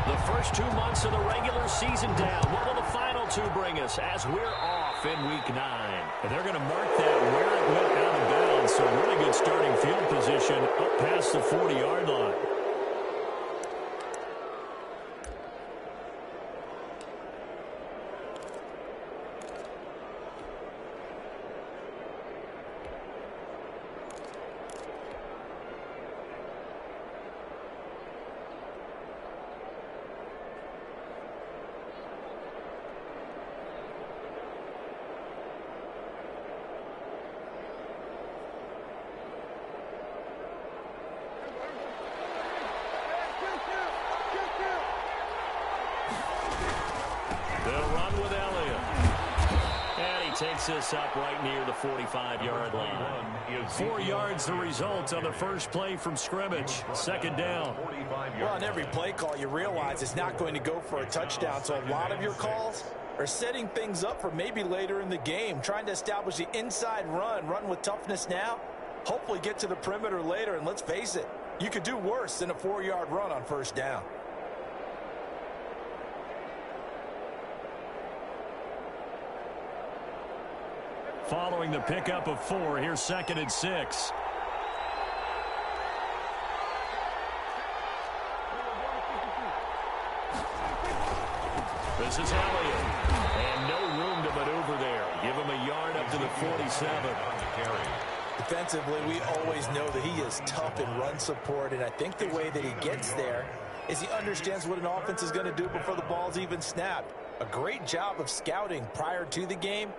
The first 2 months of the regular season down. What will the final two bring us as we're off in Week 9? And they're going to mark that where it went out of bounds. So really good starting field position up past the 40-yard line. Takes this up right near the 45-yard line. 4 yards the result on the first play from scrimmage. Second down. Well, on every play call, you realize it's not going to go for a touchdown. So a lot of your calls are setting things up for maybe later in the game, trying to establish the inside run with toughness now, hopefully get to the perimeter later. And let's face it, you could do worse than a 4-yard run on first down. Following the pickup of 4, here's 2nd and 6. This is Elliott. And no room to maneuver there. Give him a yard up to the 47. Defensively, we always know that he is tough in run support, and I think the way that he gets there is he understands what an offense is going to do before the ball's even snapped. A great job of scouting prior to the game,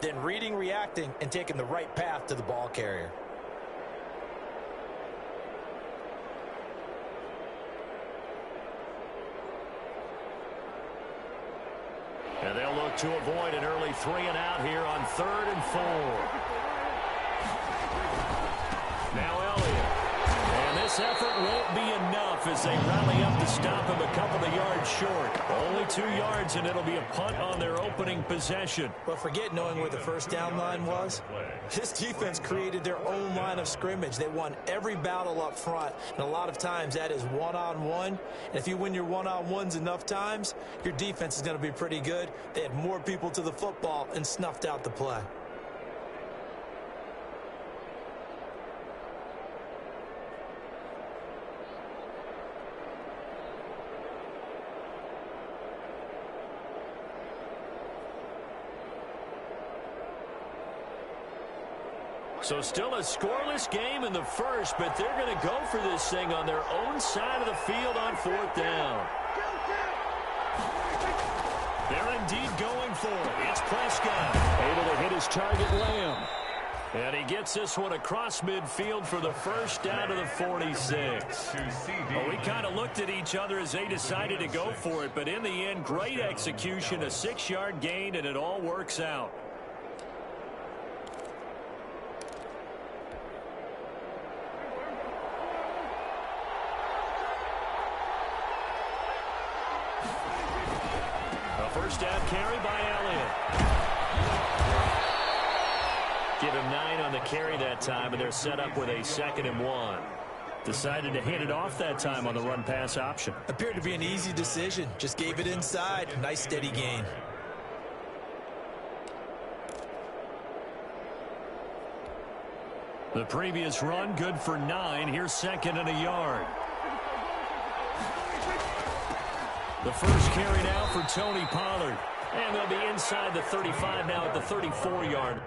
then reading, reacting, and taking the right path to the ball carrier. And they'll look to avoid an early 3 and out here on 3rd and 4. Now Elliott. And this effort won't be enough as they rally up to stop him a couple of yards short. Only 2 yards, and it'll be a punt on their opening possession. But forget knowing where the first down line was. This defense created their own line of scrimmage. They won every battle up front, and a lot of times that is one-on-one. And if you win your one-on-ones enough times, your defense is going to be pretty good. They had more people to the football and snuffed out the play. So still a scoreless game in the first, but they're going to go for this thing on their own side of the field on 4th down. They're indeed going for it. It's Prescott. Able to hit his target, Lamb. And he gets this one across midfield for the first down to the 46. Well, we kind of looked at each other as they decided to go for it, but in the end, great execution, a 6-yard gain, and it all works out. First down carry by Elliott. Give him 9 on the carry that time, and they're set up with a 2nd and 1. Decided to hand it off that time on the run-pass option. Appeared to be an easy decision. Just gave it inside. Nice steady gain. The previous run good for 9. Here's 2nd and a yard. The first carry now for Tony Pollard. And they'll be inside the 35 now at the 34-yard.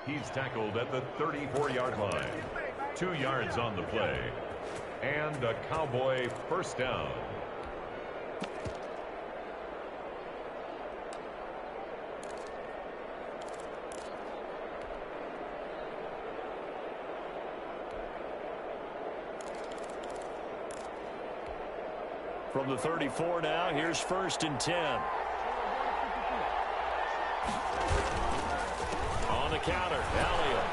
He's tackled at the 34-yard line. 2 yards on the play. And a Cowboy first down. From the 34 now, here's 1st and 10. On the counter, Elliott.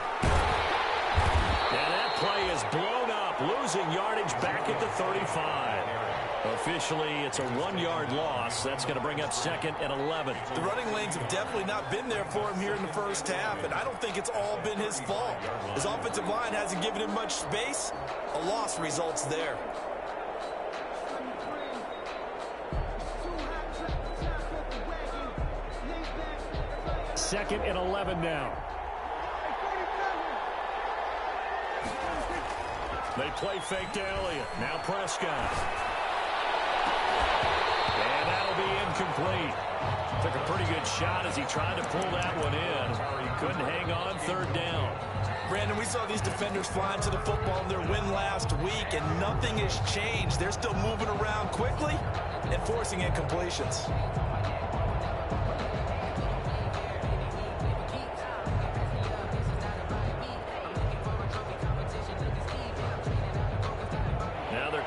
And that play is blown up, losing yardage back at the 35. Officially, it's a 1-yard loss. That's going to bring up 2nd and 11. The running lanes have definitely not been there for him here in the first half, and I don't think it's all been his fault. His offensive line hasn't given him much space. A loss results there. 2nd and 11 now. They play fake to Elliott. Now Prescott. And that'll be incomplete. Took a pretty good shot as he tried to pull that one in. He couldn't hang on 3rd down. Brandon, we saw these defenders flying to the football in their win last week, and nothing has changed. They're still moving around quickly and forcing incompletions.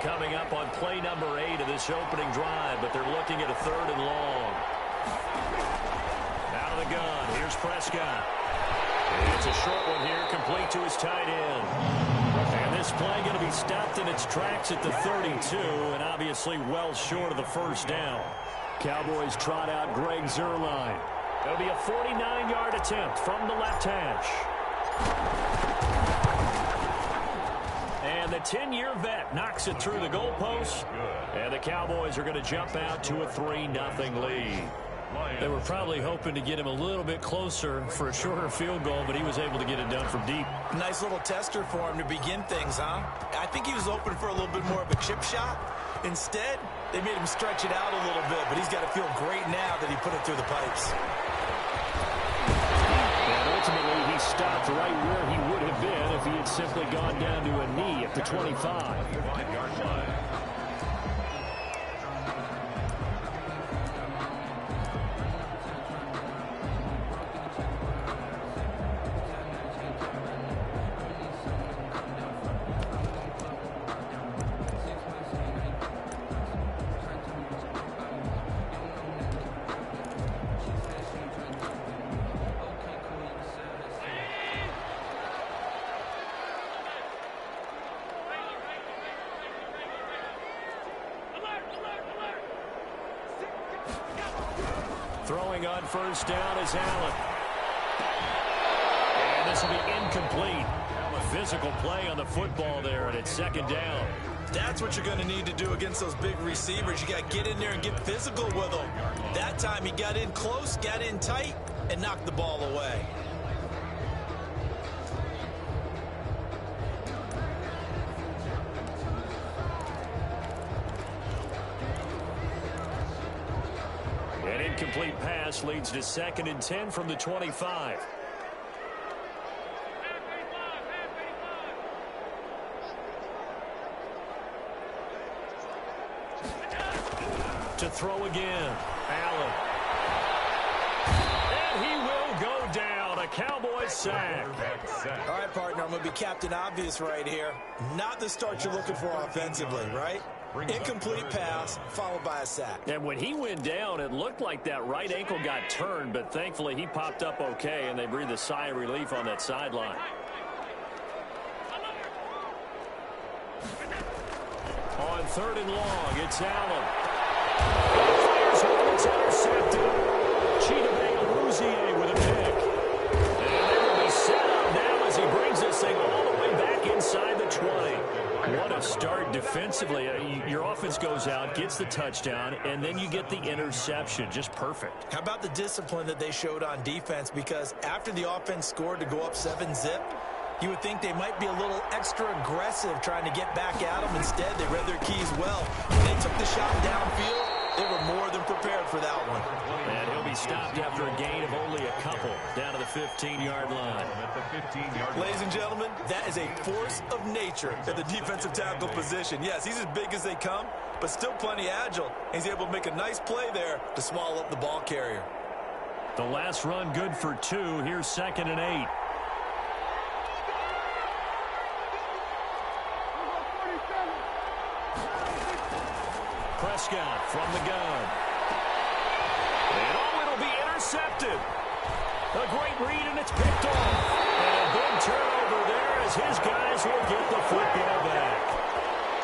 Coming up on play number 8 of this opening drive, but they're looking at a 3rd and long. Out of the gun, here's Prescott. It's a short one here, complete to his tight end. And this play going to be stopped in its tracks at the 32, and obviously well short of the 1st down. Cowboys trot out Greg Zuerlein. It'll be a 49-yard attempt from the left hash. And the 10-year vet knocks it through the goalpost. And the Cowboys are going to jump out to a 3-0 lead. They were probably hoping to get him a little bit closer for a shorter field goal, but he was able to get it done from deep. Nice little tester for him to begin things, huh? I think he was hoping for a little bit more of a chip shot. Instead, they made him stretch it out a little bit, but he's got to feel great now that he put it through the pipes. Ultimately, he stopped right where he would have been if he had simply gone down to a knee at the 25. 5-yard line. Throwing on 1st down is Allen. And this will be incomplete. A physical play on the football there, and it's 2nd down. That's what you're going to need to do against those big receivers. You got to get in there and get physical with them. That time he got in close, got in tight, and knocked the ball away. An incomplete pass leads to 2nd and 10 from the 25. To throw again, Allen. And he will go down. A Cowboys sack. All right, partner, I'm going to be Captain Obvious right here. Not the start you're looking for offensively, right? Incomplete pass, followed by a sack. And when he went down, it looked like that right ankle got turned, but thankfully he popped up okay, and they breathed a sigh of relief on that sideline. On 3rd and long, it's Allen. Fires one, it's intercepted. Chidobe with a pick. And they will be set up now as he brings this thing all the way back inside the 20. What a start defensively. Your offense goes out, gets the touchdown, and then you get the interception. Just perfect. How about the discipline that they showed on defense? Because after the offense scored to go up 7-zip, you would think they might be a little extra aggressive trying to get back at them. Instead, they read their keys well. When they took the shot downfield, they were more than prepared for that one. And he'll be stopped after a gain of only a couple down to the 15-yard line. Ladies and gentlemen, that is a force of nature at the defensive tackle position. Yes, he's as big as they come, but still plenty agile. He's able to make a nice play there to swallow up the ball carrier. The last run good for 2. Here's 2nd and 8. Prescott from the gun. And it'll be intercepted. A great read, and it's picked off. And a big turnover there as his guys will get the football back.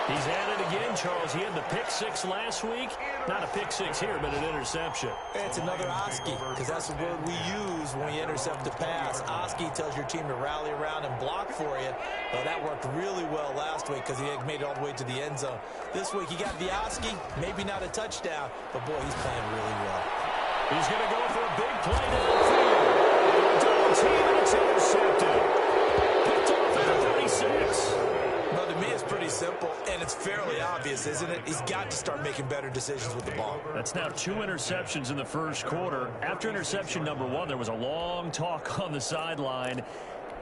He's at it again, Charles. He had the pick six last week. Not a pick six here, but an interception. It's another Oski, because that's the word we use when we intercept a pass. Oski tells your team to rally around and block for you. Well, that worked really well last week because he had made it all the way to the end zone. This week, he got the Oski, maybe not a touchdown, but, boy, he's playing really well. He's going to go for a big play downfield. Double team, and it's intercepted. Picked off at 36. Well, to me, it's pretty simple, and it's fairly obvious, isn't it? He's got to start making better decisions with the ball. That's now 2 interceptions in the first quarter. After interception number 1, there was a long talk on the sideline,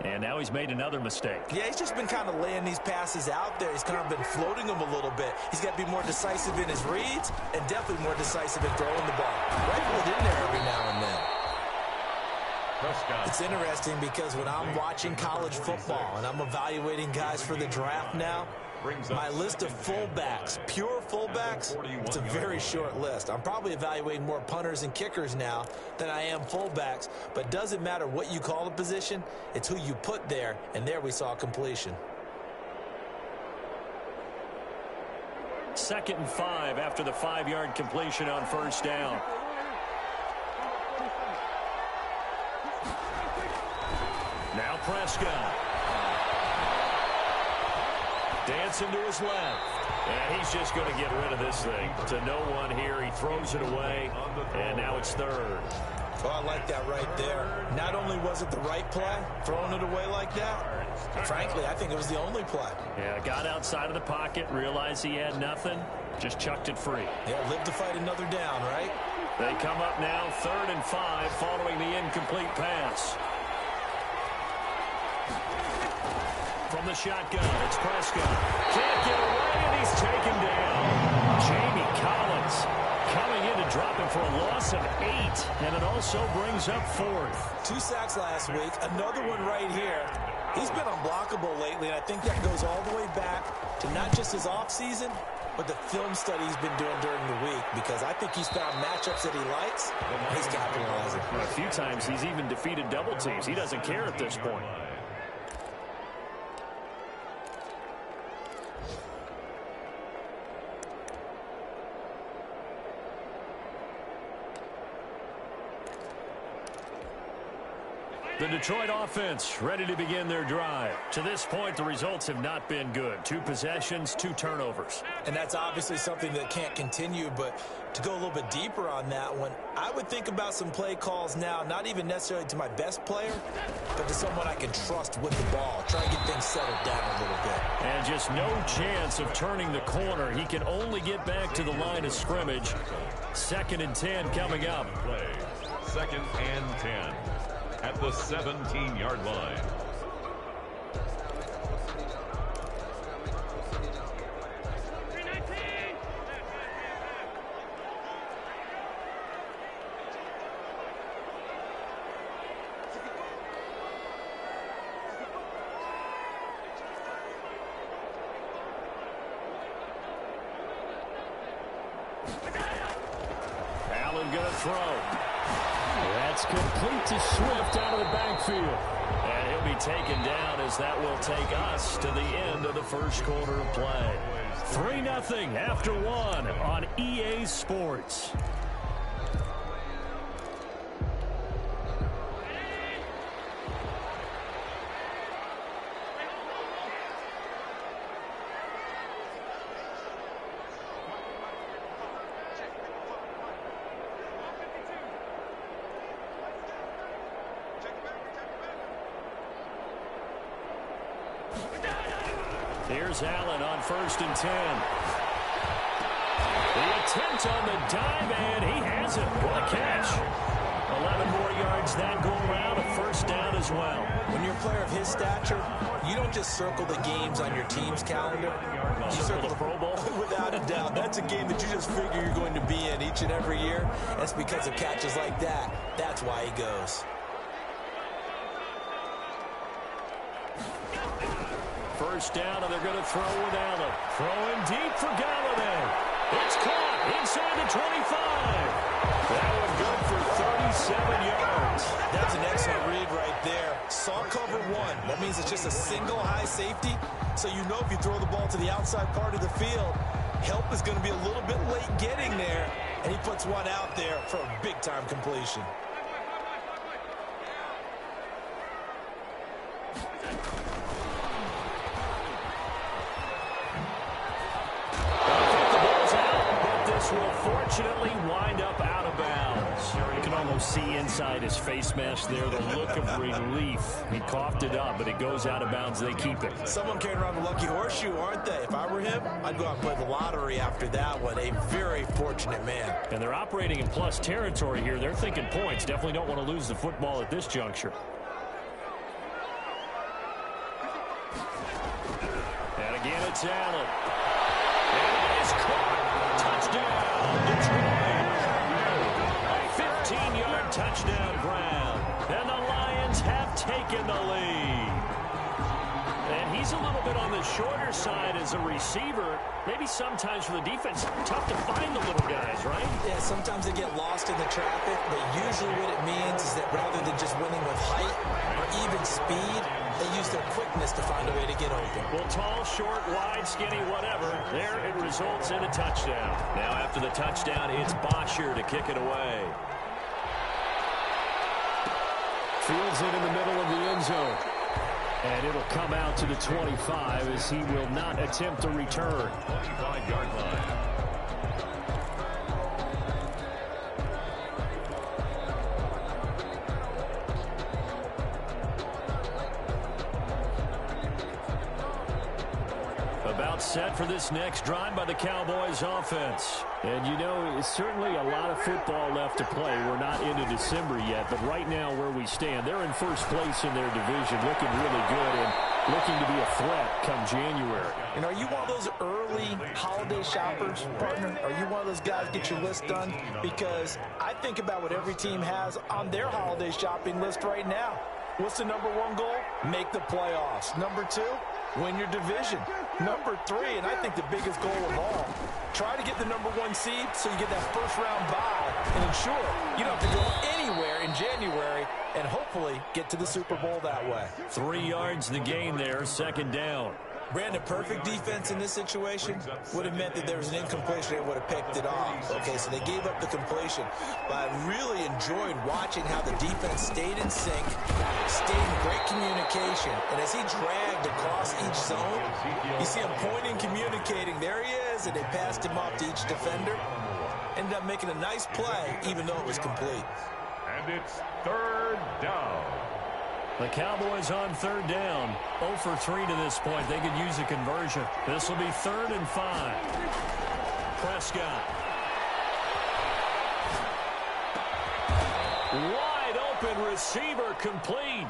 and now he's made another mistake. Yeah, he's just been kind of laying these passes out there. He's kind of been floating them a little bit. He's got to be more decisive in his reads and definitely more decisive in throwing the ball. Rifle it in there every now and then. It's interesting because when I'm watching college football and I'm evaluating guys for the draft now, my list of fullbacks, pure fullbacks, it's a very short list. I'm probably evaluating more punters and kickers now than I am fullbacks, but it doesn't matter what you call the position, it's who you put there, and there we saw completion. 2nd and 5 after the 5-yard completion on first down. Now Prescott. Dancing to his left. And he's just going to get rid of this thing. To no one here. He throws it away. And now it's 3rd. Oh, I like that right there. Not only was it the right play, throwing it away like that, frankly, I think it was the only play. Yeah, got outside of the pocket, realized he had nothing, just chucked it free. Yeah, live to fight another down, right? They come up now 3rd and 5 following the incomplete pass. From the shotgun, it's Prescott. Can't get away, and he's taken down. Jamie Collins coming in to drop him for a loss of 8, and it also brings up 4th. 2 sacks last week, another one right here. He's been unblockable lately, and I think that goes all the way back to not just his offseason, but the film study he's been doing during the week, because I think he's found matchups that he likes, and he's capitalizing. A few times he's even defeated double teams. He doesn't care at this point. The Detroit offense ready to begin their drive. To this point, the results have not been good. 2 possessions, 2 turnovers. And that's obviously something that can't continue, but to go a little bit deeper on that one, I would think about some play calls now, not even necessarily to my best player, but to someone I can trust with the ball. Try and get things settled down a little bit. And just no chance of turning the corner. He can only get back to the line of scrimmage. 2nd and 10 coming up. 2nd and 10. At the 17-yard line. Allen going to throw. That's complete to Swift out of the backfield. And he'll be taken down as that will take us to the end of the first quarter of play. 3-0 after 1 on EA Sports. Here's Allen on 1st and 10. The attempt on the dive, and he has it. What a catch. 11 more yards that go around, a first down as well. When you're a player of his stature, you don't just circle the games on your team's calendar. You circle the Pro Bowl? Without a doubt. That's a game that you just figure you're going to be in each and every year. That's because of catches like that. That's why he goes. First down, and they're going to throw with Allen. Throwing deep for Galladay. It's caught. Inside the 25. That one good for 37 yards. That's an excellent read right there. Saw cover one. That means it's just a single high safety. So you know if you throw the ball to the outside part of the field, help is going to be a little bit late getting there. And he puts one out there for a big-time completion. Will fortunately wind up out of bounds. You can almost see inside his face mask there the look of relief. He coughed it up, but it goes out of bounds. They keep it. Someone carrying around the lucky horseshoe, aren't they? If I were him, I'd go out and play the lottery after that one. A very fortunate man. And they're operating in plus territory here. They're thinking points. Definitely don't want to lose the football at this juncture. And again, it's Allen. And it is caught. Touchdown, Detroit. A 15-yard touchdown grab. And the Lions have taken the lead. And he's a little bit on the shorter side as a receiver. Maybe sometimes for the defense, tough to find the little guys, right? Yeah, sometimes they get lost in the traffic, but usually what it means is that rather than just winning with height or even speed, they use their quickness to find a way to get open. Well, tall, short, wide, skinny, whatever. There it results in a touchdown. Now after the touchdown, it's Bosher to kick it away. Fields it in the middle of the end zone. And it'll come out to the 25 as he will not attempt a return. 25-yard line. About set for this next drive by the Cowboys offense. And you know, it's certainly a lot of football left to play. We're not into December yet, but right now where we stand, they're in first place in their division, looking really good and looking to be a threat come January. And are you one of those early holiday shoppers, partner? Are you one of those guys get your list done? Because I think about what every team has on their holiday shopping list right now. What's the number one goal? Make the playoffs. Number two, win your division. Number three, and I think the biggest goal of all, try to get the number one seed so you get that first round bye and ensure you don't have to go anywhere in January and hopefully get to the Super Bowl that way. 3 yards the gain there, second down. Brandon, perfect defense in this situation would have meant that there was an incompletion. They would have picked it off. Okay, so they gave up the completion. But I really enjoyed watching how the defense stayed in sync, stayed in great communication. And as he dragged across each zone, you see him pointing, communicating. There he is, and they passed him off to each defender. Ended up making a nice play, even though it was complete. And it's third down. The Cowboys on third down. 0 for 3 to this point. They could use a conversion. This will be 3rd and 5. Prescott. Wide open receiver complete.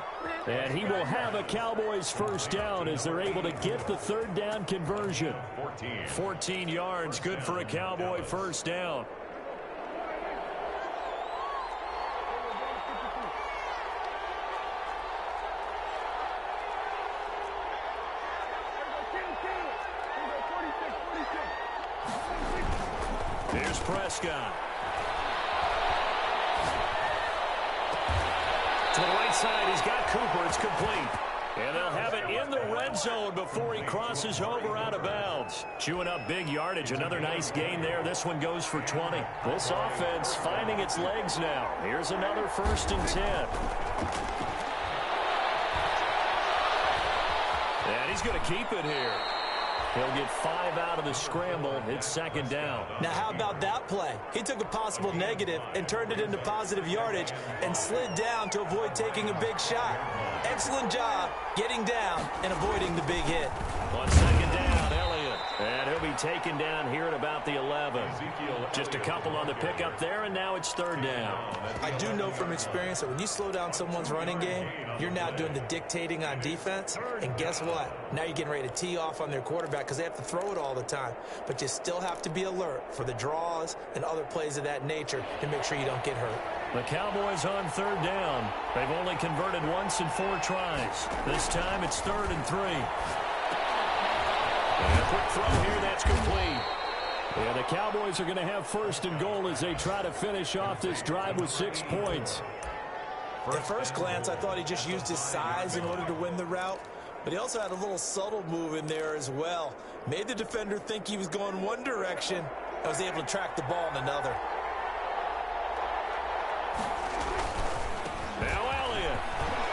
And he will have a Cowboys first down as they're able to get the third down conversion. 14 yards, good for a Cowboy first down. Here's Prescott. To the right side, he's got Cooper. It's complete. And they'll have it in the red zone before he crosses over out of bounds. Chewing up big yardage. Another nice gain there. This one goes for 20. This offense finding its legs now. Here's another 1st and 10. And he's going to keep it here. He'll get 5 out of the scramble. It's 2nd down. Now, how about that play? He took a possible negative and turned it into positive yardage and slid down to avoid taking a big shot. Excellent job getting down and avoiding the big hit. On 2nd down, Elliott. And he'll be taken down here at about the 11. Just a couple on the pickup there, and now it's 3rd down. I do know from experience that when you slow down someone's running game, you're now doing the dictating on defense. And guess what? Now you're getting ready to tee off on their quarterback because they have to throw it all the time. But you still have to be alert for the draws and other plays of that nature to make sure you don't get hurt. The Cowboys on 3rd down. They've only converted once in 4 tries. This time it's 3rd and 3. And a quick throw here, that's complete. And the Cowboys are going to have first and goal as they try to finish off this drive with 6 points. At first glance, I thought he just used his size in order to win the route, but he also had a little subtle move in there as well. Made the defender think he was going one direction and was able to track the ball in another. Now Elliott.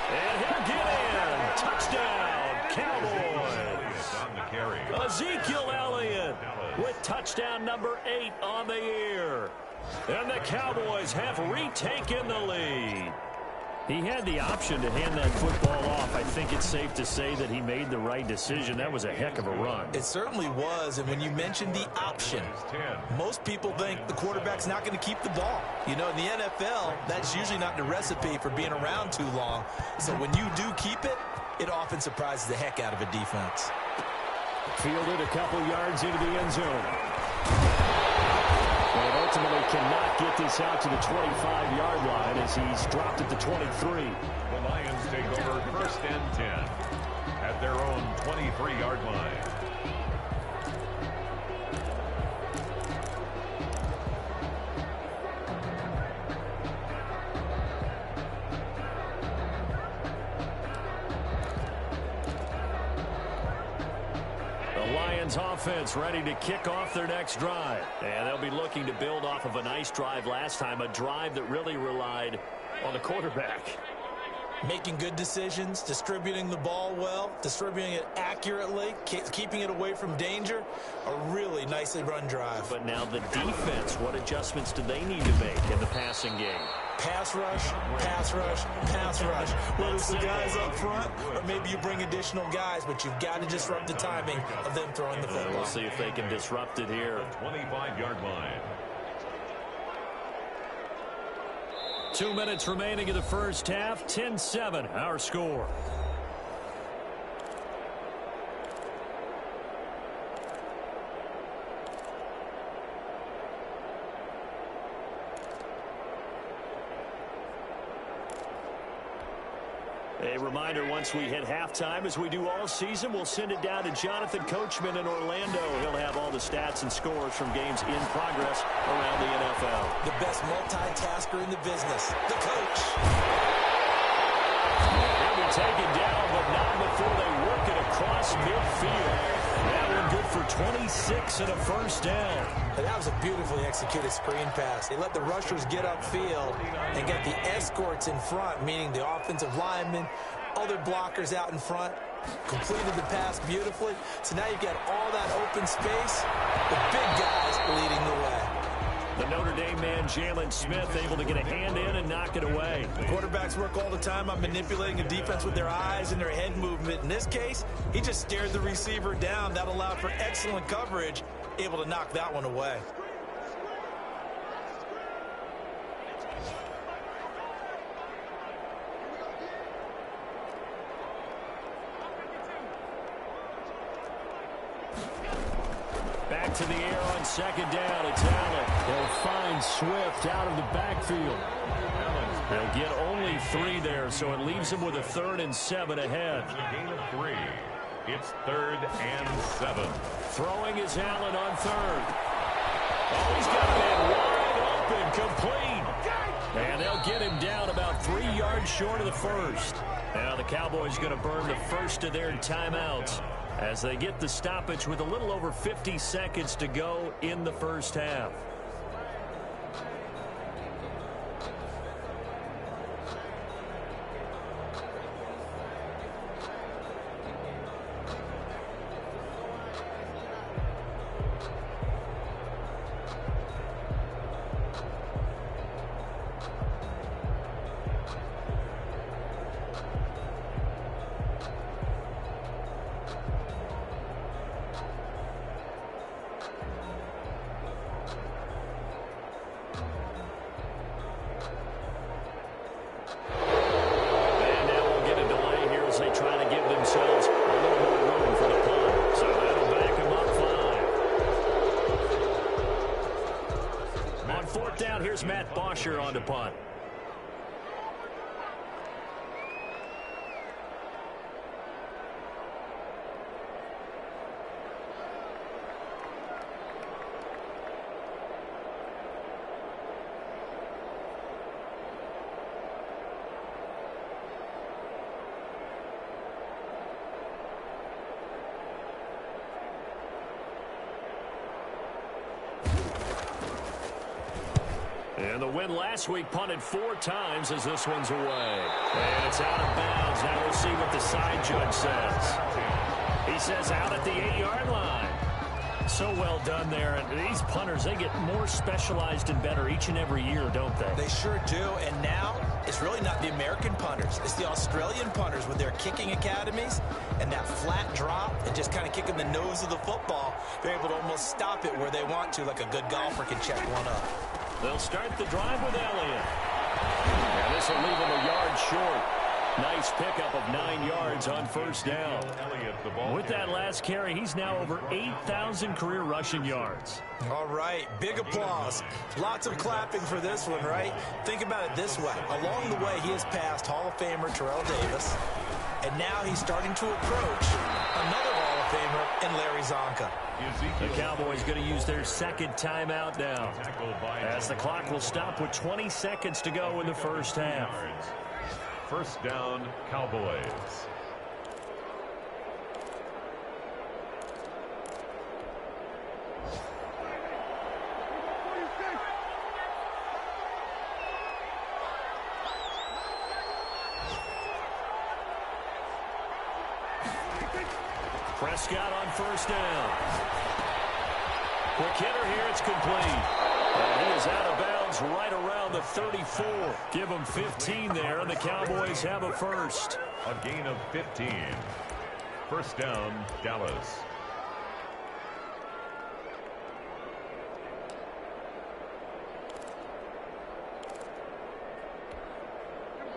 And he'll get in. Touchdown, Cowboys. On the carry. Ezekiel Elliott with touchdown number 8 on the year. And the Cowboys have retaken the lead. He had the option to hand that football off. I think it's safe to say that he made the right decision. That was a heck of a run. It certainly was, and when you mentioned the option, most people think the quarterback's not going to keep the ball. You know, in the NFL, that's usually not the recipe for being around too long. So when you do keep it, it often surprises the heck out of a defense. Fielded a couple yards into the end zone. And ultimately cannot get this out to the 25-yard line as he's dropped at the 23. The Lions take over first and 10 at their own 23-yard line. Offense ready to kick off their next drive. And they'll be looking to build off of a nice drive last time, a drive that really relied on the quarterback. Making good decisions, distributing the ball well, distributing it accurately, keeping it away from danger. A really nicely run drive. But now the defense, what adjustments do they need to make in the passing game? Pass rush, pass rush, pass rush. Whether it's the guys up front or maybe you bring additional guys, but you've got to disrupt the timing of them throwing the football. We'll see if they can disrupt it here. 25-yard line. 2 minutes remaining in the first half. 10-7, our score. A reminder, once we hit halftime, as we do all season, we'll send it down to Jonathan Coachman in Orlando. He'll have all the stats and scores from games in progress around the NFL. The best multitasker in the business, the coach. He'll be taken down, but not before they work it across midfield. That one good for 26 and a first down. And that was a beautifully executed screen pass. They let the rushers get upfield and get the escorts in front, meaning the offensive linemen, other blockers out in front, completed the pass beautifully. So now you've got all that open space, the big guys leading the way. The Notre Dame man, Jalen Smith, able to get a hand in and knock it away. Quarterbacks work all the time on manipulating a defense with their eyes and their head movement. In this case, he just stared the receiver down. That allowed for excellent coverage, able to knock that one away. Back to the air on second down. It's Allen. They'll find Swift out of the backfield. They'll get only 3 there, so it leaves them with a 3rd and 7 ahead. It's a gain of 3. It's 3rd and 7. Throwing is Allen on 3rd. Oh, he's got it wide open, complete. And they'll get him down about 3 yards short of the first. Now the Cowboys going to burn the first of their timeouts as they get the stoppage with a little over 50 seconds to go in the first half. Here's Matt Bosher on to punt. And the win last week punted 4 times as this one's away. And it's out of bounds. Now we'll see what the side judge says. He says out at the 8-yard line. So well done there. And these punters, they get more specialized and better each and every year, don't they? They sure do. And now it's really not the American punters. It's the Australian punters with their kicking academies and that flat drop and just kind of kicking the nose of the football. They're able to almost stop it where they want to, like a good golfer can check one up. They'll start the drive with Elliott. And this will leave him a yard short. Nice pickup of 9 yards on first down. With that last carry, he's now over 8,000 career rushing yards. All right, big applause. Lots of clapping for this one, right? Think about it this way. Along the way, he has passed Hall of Famer Terrell Davis, and now he's starting to approach another Hall of Famer in Larry Zonka. The Cowboys going to use their second timeout now, as the clock will stop with 20 seconds to go in the first half. First down, Cowboys. Prescott on first down. Quick hitter here, it's complete. And he is out of bounds right around the 34. Give him 15 there, and the Cowboys have a first. A gain of 15. First down, Dallas.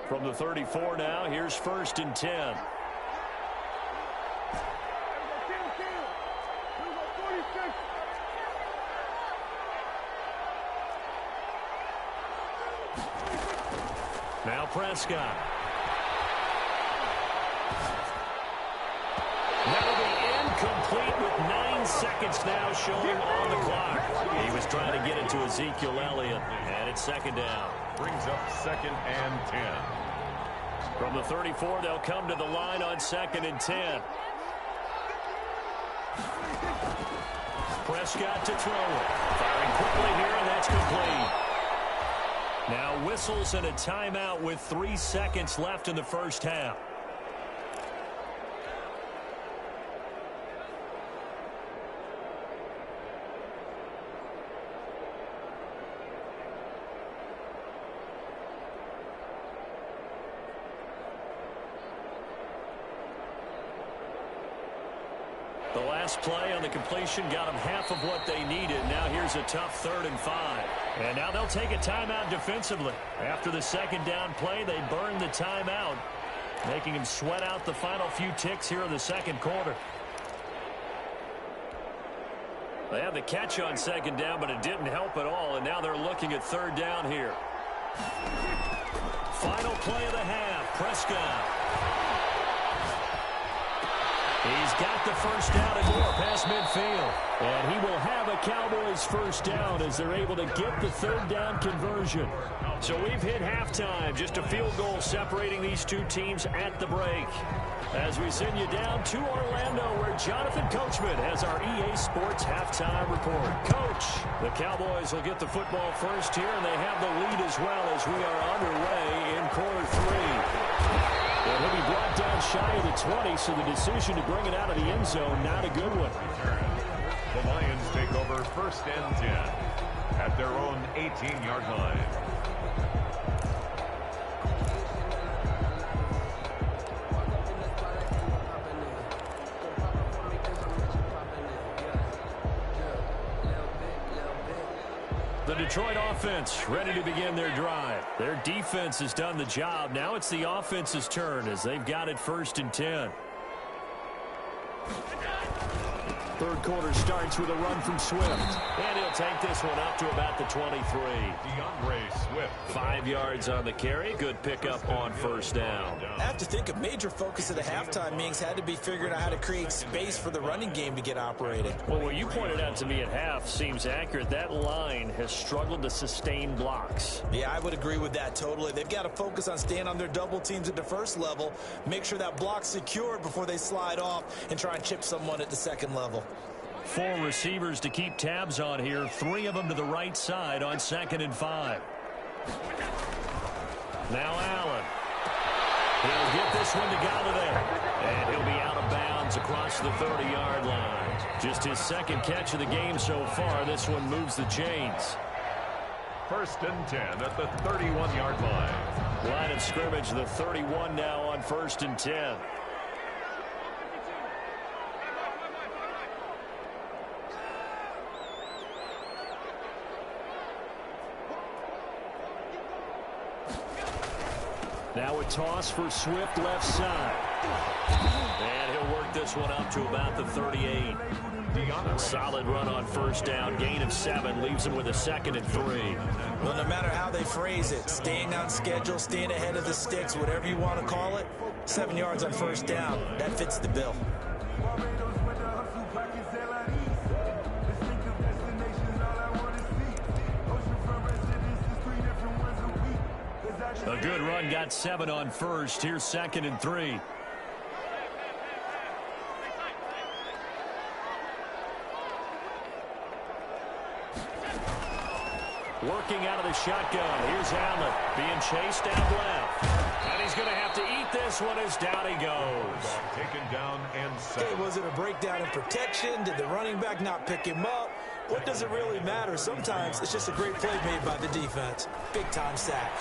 From the 34 now, here's first and 10. Now Prescott. That'll be incomplete with 9 seconds now showing on the clock. He was trying to get it to Ezekiel Elliott, and it's second down. Brings up second and 10. From the 34, they'll come to the line on second and 10. Prescott to throw it. Firing quickly here, and that's complete. Now whistles and a timeout with 3 seconds left in the first half. The last play on the completion got them half of what they needed. Now here's a tough 3rd and 5. And now they'll take a timeout defensively. After the second down play, they burn the timeout, making them sweat out the final few ticks here in the second quarter. They had the catch on second down, but it didn't help at all, and now they're looking at 3rd down here. Final play of the half, Prescott. He's got the first down and more past midfield. And he will have a Cowboys first down as they're able to get the 3rd down conversion. So we've hit halftime. Just a field goal separating these two teams at the break. As we send you down to Orlando, where Jonathan Coachman has our EA Sports halftime report. Coach, the Cowboys will get the football first here, and they have the lead as well as we are underway in quarter 3. And he'll be brought down shy of the 20, so the decision to bring it out of the end zone, not a good one. The Lions take over first and 10 at their own 18-yard line. The Detroit offense ready to begin their drive. Their defense has done the job. Now it's the offense's turn as they've got it first and 10. Third quarter starts with a run from Swift. And he'll take this one up to about the 23. DeAndre Swift. 5 yards on the carry. Good pickup on first down. I have to think a major focus of the halftime meetings had to be figuring out how to create space for the running game to get operating. Well, what you pointed out to me at half seems accurate. That line has struggled to sustain blocks. Yeah, I would agree with that totally. They've got to focus on staying on their double teams at the first level, make sure that block's secured before they slide off and try and chip someone at the second level. 4 receivers to keep tabs on here. 3 of them to the right side on 2nd and 5. Now Allen. He'll get this one to Galladay. And he'll be out of bounds across the 30-yard line. Just his 2nd catch of the game so far. This one moves the chains. 1st and 10 at the 31-yard line. Line of scrimmage, the 31 now on 1st and 10. Now a toss for Swift left side. And he'll work this one up to about the 38. A solid run on 1st down. Gain of 7 leaves him with a 2nd and 3. Well, no matter how they phrase it, staying on schedule, staying ahead of the sticks, whatever you want to call it, 7 yards on 1st down. That fits the bill. A good run, got 7 on 1st. Here's 2nd and 3. Working out of the shotgun. Here's Allen being chased down left. And he's going to have to eat this one as down he goes. Taken down and set. Hey, was it a breakdown in protection? Did the running back not pick him up? What does it really matter? Sometimes it's just a great play made by the defense. Big-time sack.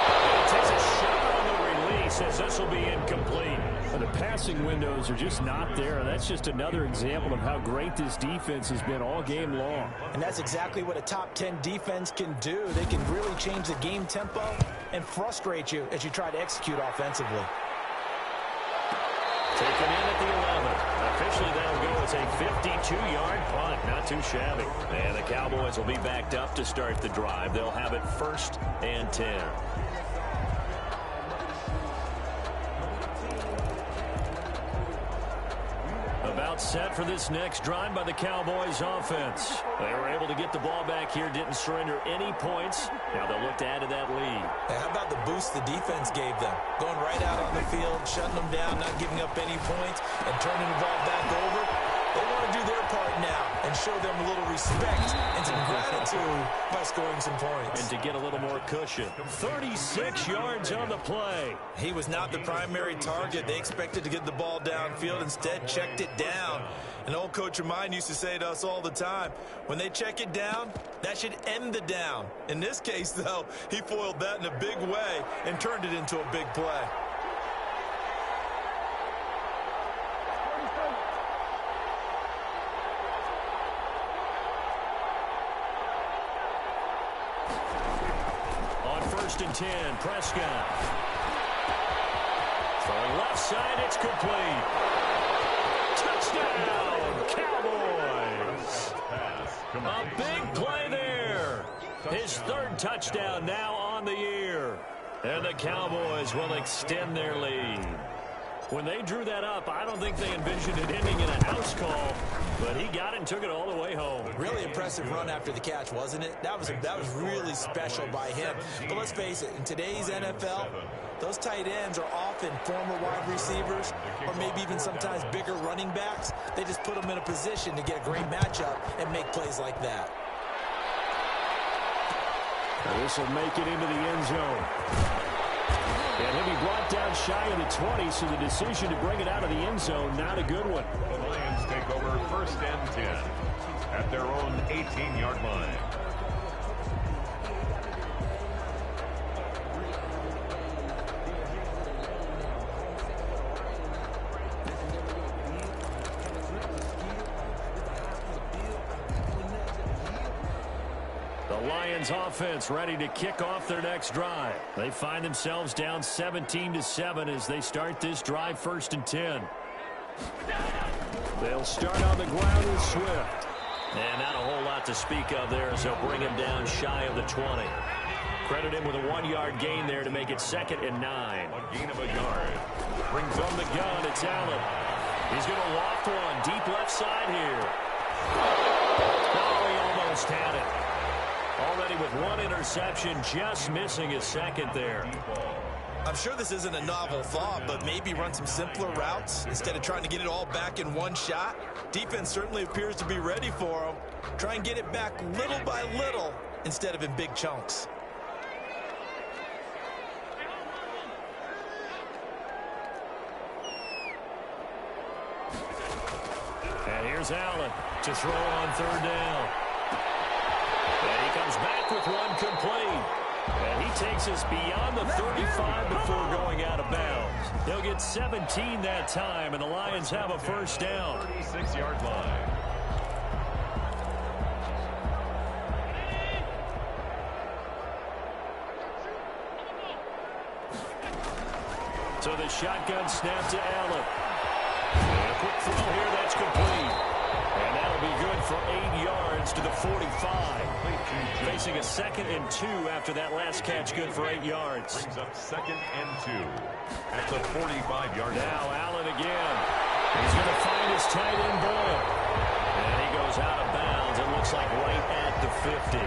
He takes a shot on the release as this will be incomplete. The passing windows are just not there. That's just another example of how great this defense has been all game long. And that's exactly what a top 10 defense can do. They can really change the game tempo and frustrate you as you try to execute offensively. Taken in at the 11. Officially, that'll go as a 52-yard punt. Not too shabby. And the Cowboys will be backed up to start the drive. They'll have it 1st and 10. About set for this next drive by the Cowboys offense. They were able to get the ball back here, didn't surrender any points. Now they'll look to add to that lead. Hey, how about the boost the defense gave them? Going right out on the field, shutting them down, not giving up any points, and turning the ball back over. They want to do their part now and show them a little respect and some gratitude by scoring some points. And to get a little more cushion. 36 yards on the play. He was not the primary target. They expected to get the ball downfield. Instead, checked it down. An old coach of mine used to say to us all the time, when they check it down, that should end the down. In this case, though, he foiled that in a big way and turned it into a big play. On 1st and 10, Prescott. Throwing left side, it's complete. Touchdown, Cowboys. A big play there. His 3rd touchdown now on the year. And the Cowboys will extend their lead. When they drew that up, I don't think they envisioned it ending in a house call, but he got it and took it all the way home. Really impressive run after the catch, wasn't it? That was really special by him. But let's face it, in today's NFL, those tight ends are often former wide receivers or maybe even sometimes bigger running backs. They just put them in a position to get a great matchup and make plays like that. This will make it into the end zone. And he'll be brought down shy of the 20, so the decision to bring it out of the end zone, not a good one. The Lions take over 1st and 10 at their own 18-yard line. Lions offense ready to kick off their next drive. They find themselves down 17-7 as they start this drive 1st and 10. They'll start on the ground with Swift. And not a whole lot to speak of there as they'll bring him down shy of the 20. Credit him with a 1-yard gain there to make it 2nd and 9. A gain of a yard. Brings from the gun, it's Allen. He's going to loft one deep left side here. Oh, he almost had it. Already with 1 interception, just missing his 2nd there. I'm sure this isn't a novel thought, but maybe run some simpler routes instead of trying to get it all back in one shot. Defense certainly appears to be ready for him. Try and get it back little by little instead of in big chunks. And here's Allen to throw on third down. And he comes back with one complete. And he takes us beyond the 35 before going out of bounds. They'll get 17 that time, and the Lions have a first down. 36-yard line. So the shotgun snap to Allen. And a quick throw here, that's complete. And that'll be good for 8 yards to the 45. Facing a 2nd and 2 after that last catch, good for 8 yards. Brings up 2nd and 2 at the 45-yard line. Now Allen again. He's going to find his tight end Boyle. And he goes out of bounds. It looks like right at the 50.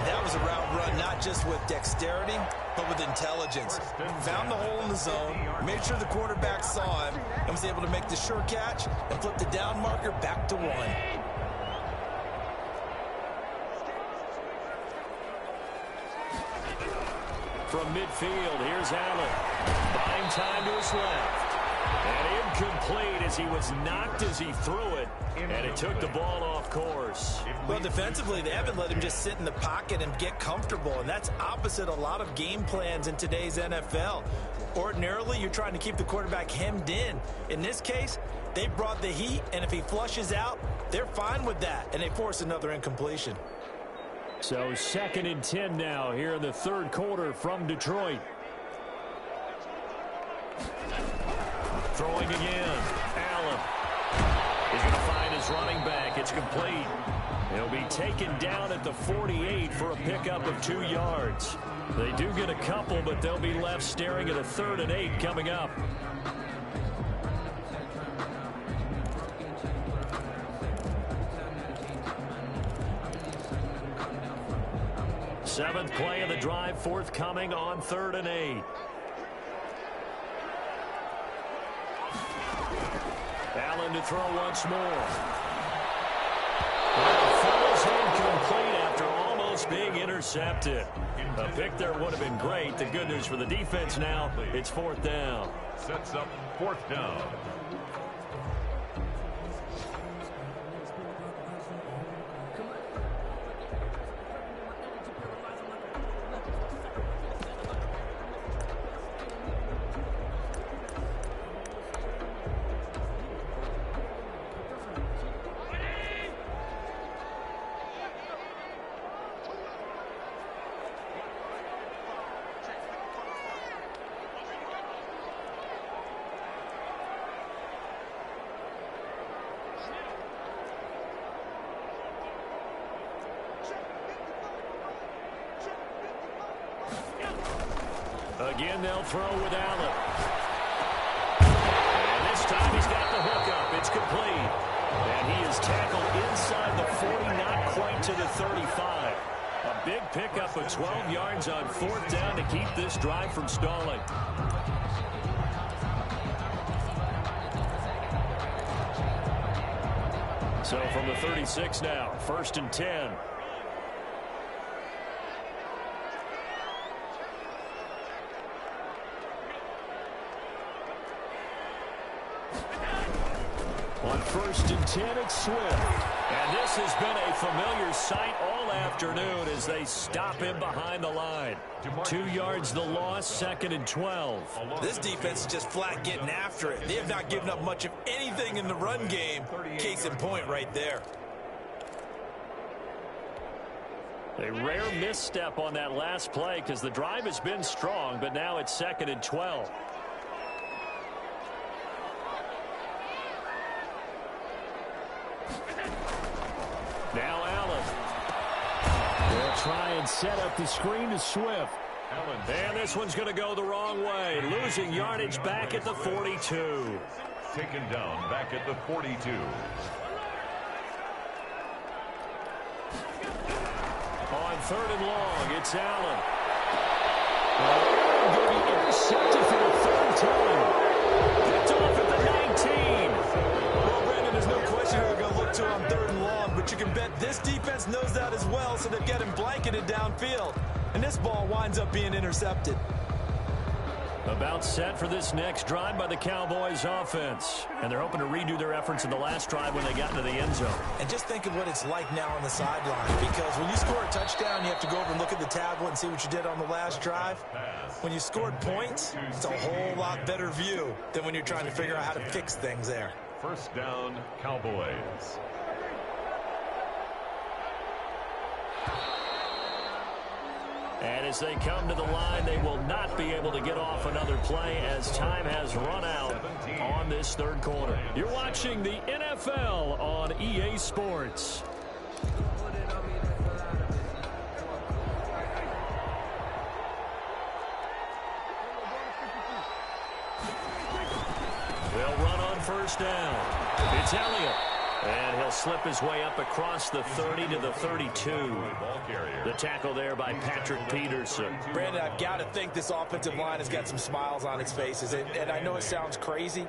That was a route run not just with dexterity, but with intelligence. Found the hole in the zone, made sure the quarterback saw him, and was able to make the sure catch and flip the down marker back to 1. From midfield, here's Allen. Buying time to his left. And incomplete as he was knocked as he threw it. And it took the ball off course. Well, defensively, they haven't let him just sit in the pocket and get comfortable. And that's opposite a lot of game plans in today's NFL. Ordinarily, you're trying to keep the quarterback hemmed in. In this case, they brought the heat, and if he flushes out, they're fine with that. And they force another incompletion. So 2nd and 10 now here in the third quarter from Detroit. Throwing again. Allen. He's going to find his running back. It's complete. He'll be taken down at the 48 for a pickup of 2 yards. They do get a couple, but they'll be left staring at a 3rd and 8 coming up. Seventh play of the drive forthcoming on 3rd and 8. Allen to throw once more. Falls incomplete after almost being intercepted. A pick there would have been great. The good news for the defense now, it's 4th down. Sets up 4th down. Again, they'll throw with Allen. And this time he's got the hookup. It's complete. And he is tackled inside the 40, not quite to the 35. A big pickup of 12 yards on 4th down to keep this drive from stalling. So from the 36 now, 1st and 10. On 1st and 10, it's Swift. And this has been a familiar sight all afternoon as they stop him behind the line. 2 yards the loss, 2nd and 12. This defense is just flat getting after it. They have not given up much of anything in the run game. Case in point right there. A rare misstep on that last play because the drive has been strong, but now it's 2nd and 12. Now Allen. They'll try and set up the screen to Swift. And this one's going to go the wrong way. Losing yardage back at the 42. Taken down back at the 42. On 3rd and long, it's Allen. Going to be intercepted intercepted for the third time. Picked off at the 19. Well, Brandon, there's no question who they're going to look to on 3rd and long, but you can bet this defense knows that as well, so they're getting blanketed downfield. And this ball winds up being intercepted. About set for this next drive by the Cowboys offense. And they're hoping to redo their efforts in the last drive when they got into the end zone. And just think of what it's like now on the sideline, because when you score a touchdown, you have to go over and look at the tablet and see what you did on the last drive. When you scored points, it's a whole lot better view than when you're trying to figure out how to fix things there. First down, Cowboys. And as they come to the line, they will not be able to get off another play as time has run out on this third quarter. You're watching the NFL on EA Sports. They'll run on first down. It's Elliott. And he'll slip his way up across the 30 to the 32. The tackle there by Patrick Peterson. Brandon, I've got to think this offensive line has got some smiles on its faces. And I know it sounds crazy,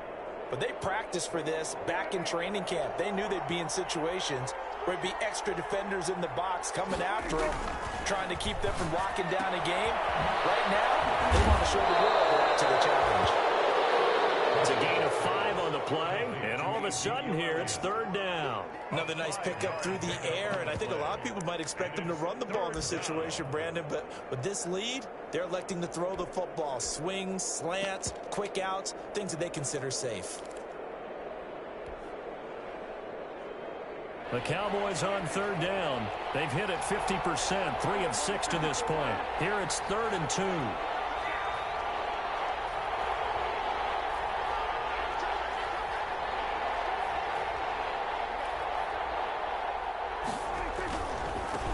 but they practiced for this back in training camp. They knew they'd be in situations where it'd be extra defenders in the box coming after them, trying to keep them from locking down a game. Right now, they want to show the world they're up to the challenge. It's a gain of 5 on the play, and all of a sudden here, it's 3rd down. Another nice pickup through the air, and I think a lot of people might expect them to run the ball in this situation, Brandon, but with this lead, they're electing to throw the football. Swings, slants, quick outs, things that they consider safe. The Cowboys on 3rd down. They've hit it 50%, 3 of 6 to this point. Here it's 3rd and 2.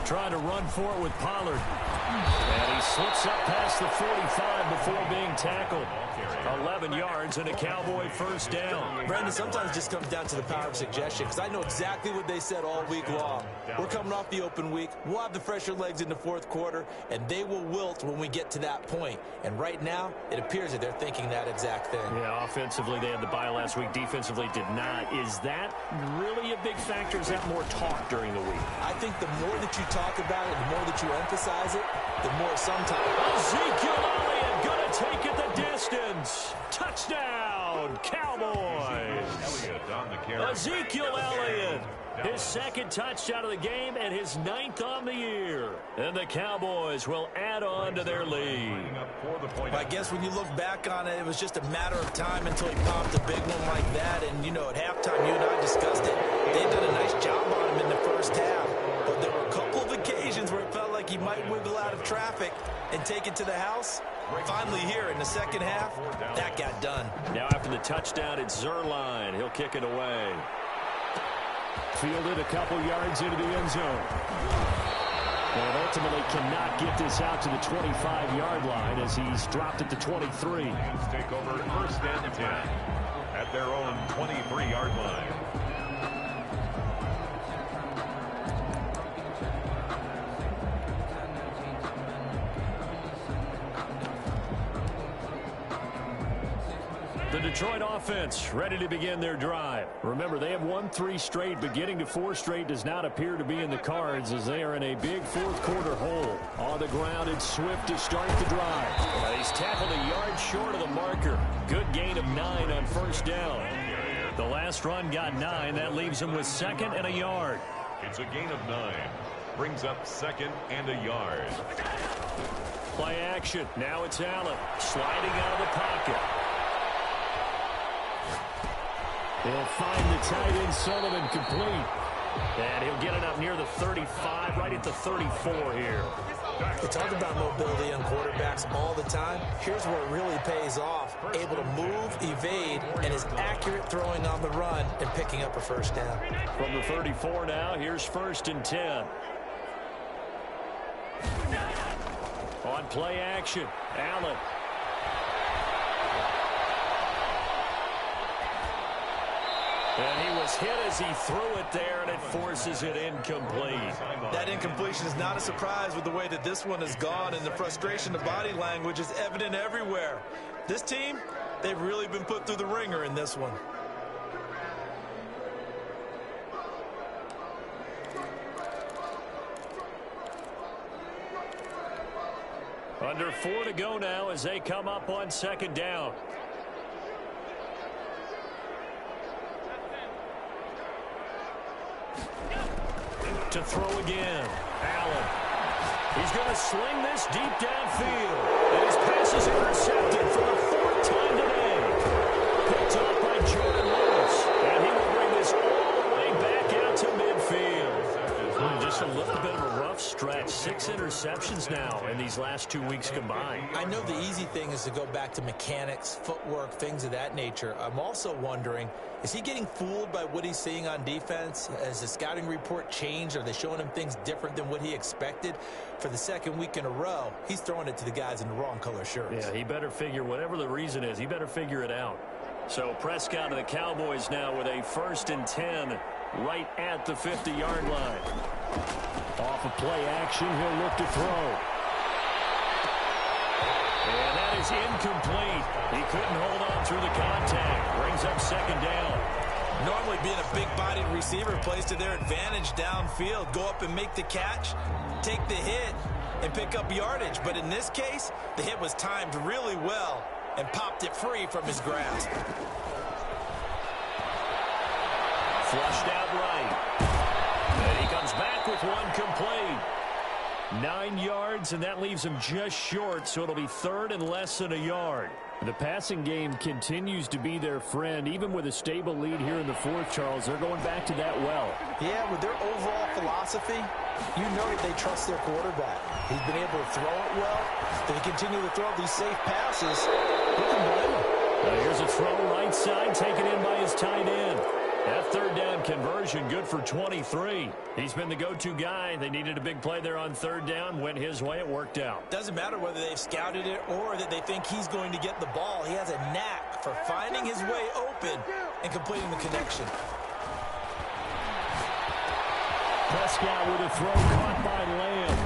Trying to run for it with Pollard. And he slips up past the 45 before being tackled. 11 yards and a Cowboy first down. Brandon, sometimes it just comes down to the power of suggestion, because I know exactly what they said all week long. We're coming off the open week. We'll have the fresher legs in the 4th quarter, and they will wilt when we get to that point. And right now, it appears that they're thinking that exact thing. Yeah, offensively, they had the bye last week. Defensively, did not. Is that really a big factor? Is that more talk during the week? I think the more that you talk about it, the more that you emphasize it, the more sometimes. Ezekiel Elliott going to take it the distance. Touchdown, Cowboys. Ezekiel Elliott, his 2nd touchdown of the game and his 9th on the year. And the Cowboys will add on to their lead. I guess when you look back on it, it was just a matter of time until he popped a big one like that. And, you know, at halftime, you and I discussed it. They've done a nice job on him in the first half. But there were a couple of occasions where it felt like he might wiggle out of traffic and take it to the house. Finally here in the second half, that got done. Now after the touchdown, it's Zerline. He'll kick it away. Fielded a couple yards into the end zone. And ultimately cannot get this out to the 25-yard line as he's dropped at the 23. Take over 1st and 10 at their own 23-yard line. The Detroit offense ready to begin their drive. Remember, they have won 3 straight, but getting to 4 straight does not appear to be in the cards as they are in a big 4th quarter hole. On the ground, it's Swift to start the drive. He's tackled a yard short of the marker. Good gain of 9 on first down. The last run got 9. That leaves him with 2nd and a yard. It's a gain of 9. Brings up 2nd and a yard. Play action. Now it's Allen sliding out of the pocket. He'll find the tight end Sullivan complete. And he'll get it up near the 35, right at the 34 here. We talk about mobility on quarterbacks all the time. Here's where it really pays off. Able to move, evade, and is accurate throwing on the run and picking up a first down. From the 34 now, here's 1st and 10. On play action, Allen. And he will was hit as he threw it there, and it forces it incomplete. That incompletion is not a surprise with the way that this one has gone, and the frustration of body language is evident everywhere. This team, they've really been put through the ringer in this one. Under 4 to go now as they come up on second down. To throw again. Allen. He's going to sling this deep downfield. And his pass is intercepted for the 4th time today. Picked off by Jordan Lewis. And he will bring this all the way back out to midfield. Just a little bit of a rough stretch. 6 interceptions now in these last 2 weeks combined. I know the easy thing is to go back to mechanics, footwork, things of that nature. I'm also wondering, is he getting fooled by what he's seeing on defense? Has the scouting report changed? Are they showing him things different than what he expected? For the 2nd week in a row, he's throwing it to the guys in the wrong color shirts. Yeah, he better figure, whatever the reason is, he better figure it out. So Prescott and the Cowboys now with a 1st and 10 right at the 50-yard line. Off of play action, he'll look to throw. And that is incomplete. He couldn't hold on through the contact. Brings up 2nd down. Normally being a big-bodied receiver plays to their advantage downfield. Go up and make the catch, take the hit, and pick up yardage. But in this case, the hit was timed really well and popped it free from his grasp. Flushed out right. And he comes back with one complete. 9 yards, and that leaves him just short, so it'll be 3rd and less than a yard. The passing game continues to be their friend. Even with a stable lead here in the 4th, Charles, they're going back to that well. Yeah, with their overall philosophy, you know that they trust their quarterback. He's been able to throw it well. They continue to throw these safe passes. Who can blame him? Here's a throw right side, taken in by his tight end. That 3rd down conversion, good for 23. He's been the go-to guy. They needed a big play there on 3rd down. Went his way. It worked out. Doesn't matter whether they've scouted it or that they think he's going to get the ball. He has a knack for finding his way open and completing the connection. Prescott with a throw caught by Lamb.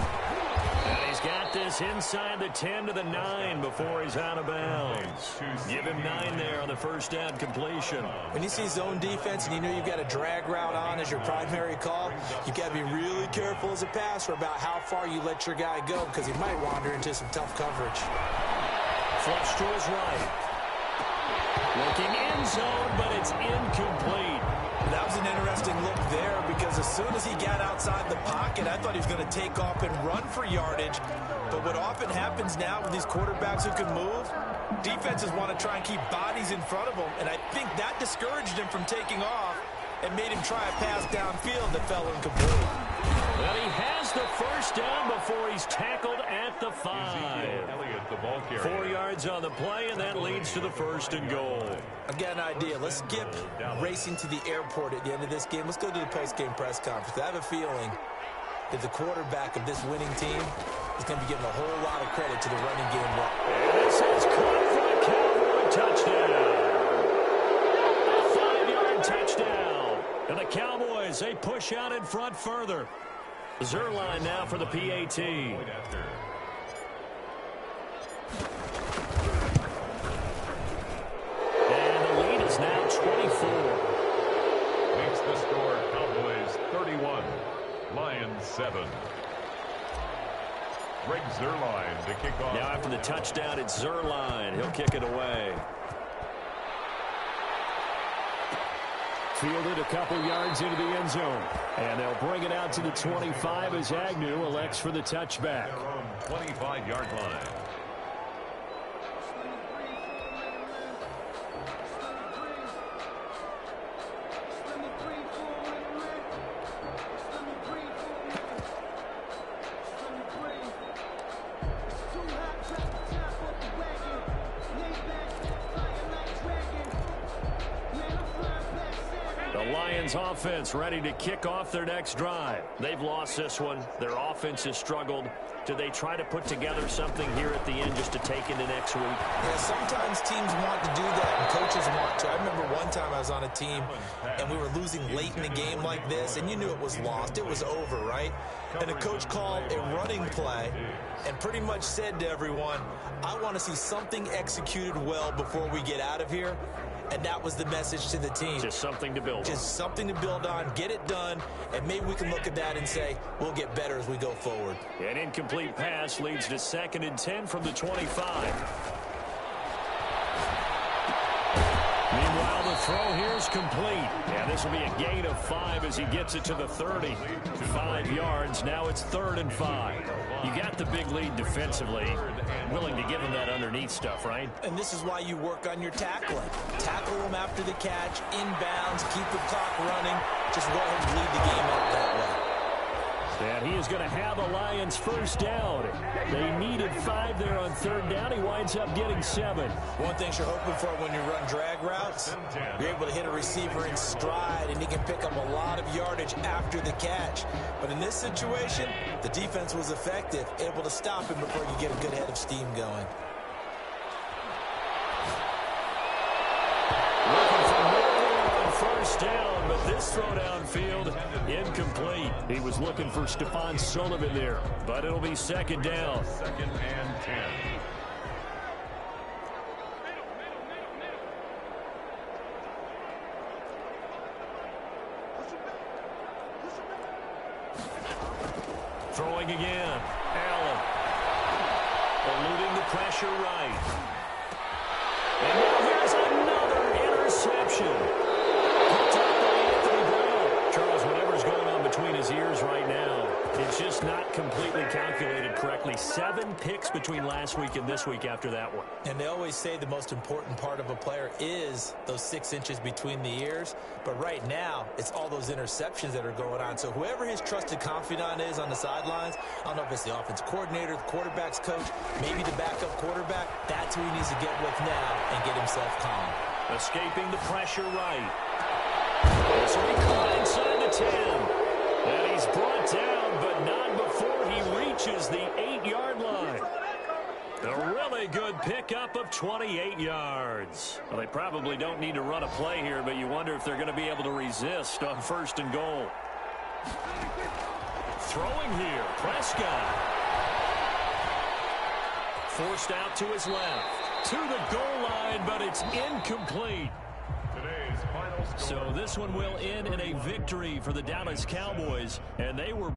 And he's got this inside the 10 to the 9 before he's out of bounds. Give him 9 there on the 1st down completion. When you see zone defense and you know you've got a drag route on as your primary call, you've got to be really careful as a passer about how far you let your guy go because he might wander into some tough coverage. Flush to his right. Looking end zone, but it's incomplete. That was an interesting look there because as soon as he got outside the pocket, I thought he was going to take off and run for yardage. But what often happens now with these quarterbacks who can move, defenses want to try and keep bodies in front of them, and I think that discouraged him from taking off and made him try a pass downfield that fell incomplete. Well, he has the 1st down before he's tackled at the 5. 4 yards on the play, and that leads to the 1st and goal. I've got an idea. Let's skip racing to the airport at the end of this game. Let's go to the post-game press conference. I have a feeling that the quarterback of this winning team is going to be giving a whole lot of credit to the running game. And this is caught for a Cowboy touchdown. A 5-yard touchdown. And the Cowboys, they push out in front further. Zerline now for the PAT. And the lead is now 24. Makes the score Cowboys 31, Lions 7. Greg Zerline to kick off. Now after the touchdown, it's Zerline. He'll kick it away. Fielded a couple yards into the end zone. And they'll bring it out to the 25 as Agnew elects for the touchback. Their own 25-yard line. Lions offense ready to kick off their next drive. They've lost this one. Their offense has struggled. Do they try to put together something here at the end just to take into next week? Yeah, sometimes teams want to do that, and coaches want to. I remember one time I was on a team, and we were losing late in the game like this, and you knew it was lost. It was over, right? And the coach called a running play and pretty much said to everyone, I want to see something executed well before we get out of here. And that was the message to the team. Just something to build on. Just something to build on, get it done, and maybe we can look at that and say, we'll get better as we go forward. An incomplete pass leads to 2nd and 10 from the 25. Meanwhile, the throw here is complete. And this will be a gain of 5 as he gets it to the 30. 5 yards. Now it's 3rd and 5. You got the big lead defensively. Willing to give him that underneath stuff, right? And this is why you work on your tackling. Tackle them after the catch, inbounds, keep the clock running. Just go ahead and lead the game up that way. And he is going to have a Lions first down. They needed 5 there on 3rd down. He winds up getting 7. One thing you're hoping for when you run drag routes, you're able to hit a receiver in stride, and he can pick up a lot of yardage after the catch. But in this situation, the defense was effective, able to stop him before you get a good head of steam going. Looking for more on first down, but this throw downfield, incomplete. He was looking for Stephon Sullivan there, but it'll be 2nd down. 2nd and 10. Throwing again. Allen. Eluding the pressure right. And now here's another interception. Charles, whatever's going on between his ears right now, it's just not completely calculated correctly. 7 picks between last week and this week after that one. And they always say the most important part of a player is those 6 inches between the ears. But right now, it's all those interceptions that are going on. So whoever his trusted confidant is on the sidelines, I don't know if it's the offense coordinator, the quarterback's coach, maybe the backup quarterback, that's who he needs to get with now and get himself calm. Escaping the pressure right. So he caught inside the 10. And he's brought down, but not before he reaches the 8-yard line. A really good pickup of 28 yards. Well, they probably don't need to run a play here, but you wonder if they're going to be able to resist on 1st and goal. Throwing here, Prescott. Forced out to his left. To the goal line, but it's incomplete. So this one will end in a victory for the Dallas Cowboys, and they were